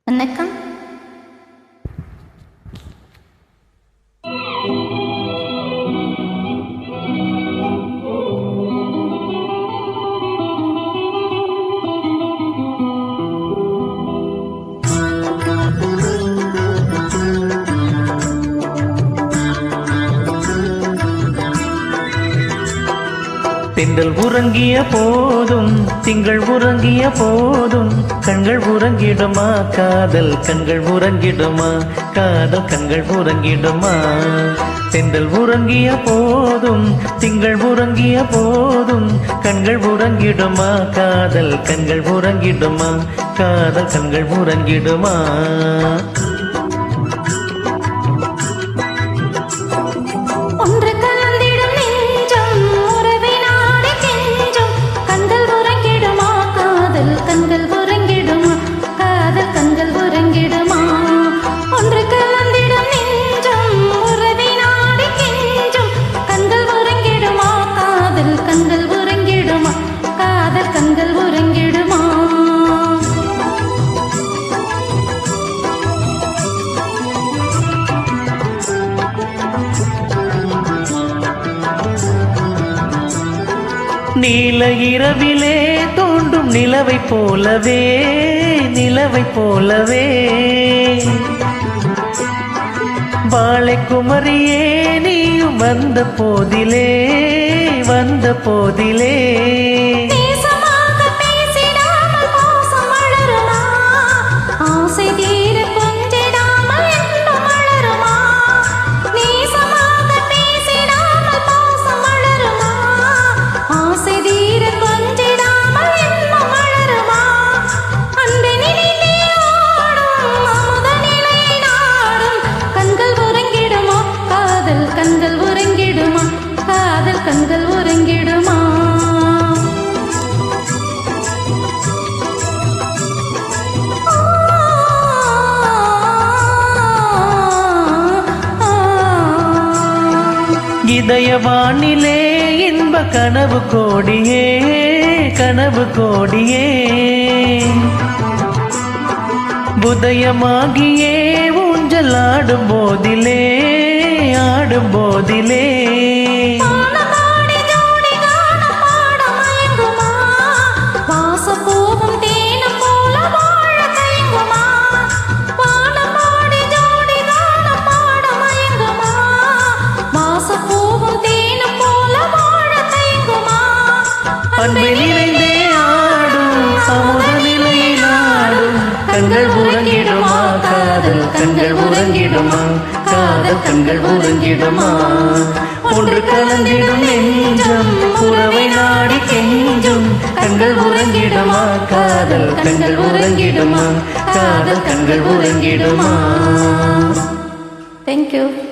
வணக்கம். திங்கள் உறங்கிய போதும் திங்கள் உறங்கிய போதும் கண்கள் உறங்கிடுமா காதல் கண்கள் உறங்கிடுமா காதல் கண்கள் உறங்கிடுமா. திங்கள் உறங்கிய போதும் திங்கள் உறங்கிய போதும் கண்கள் உறங்கிடுமா காதல் கண்கள் உறங்கிடுமா காதல் கண்கள் உறங்கிடுமா. நீல இரவிலே தோன்றும் நிலவை போலவே நிலவை போலவே வாழை குமரியே நீயும் வந்த போதிலே வந்த போதிலே கண்கள் உறங்கிடுமா. இதயவானிலே இன்ப கனவு கோடியே கனவு கோடியே புதயமாகியே ஊஞ்சல் ஆடும் போதிலே ஆடும் போதிலே அன்பை நிறைந்தே ஆடும் அமுத நிலையில் ஆடும் கண்கள் உறங்கிடுமா காதல் கண்கள் உறங்கிடுமா காதல் கண்கள் உறங்கிடுமா. ஒன்று கலந்திடும் நெஞ்சம் உறவை நாடி கெஞ்சும் கண்கள் உறங்கிடுமா காதல் கண்கள் உறங்கிடுமா காதல் கண்கள் உறங்கிடுமா. Thank you.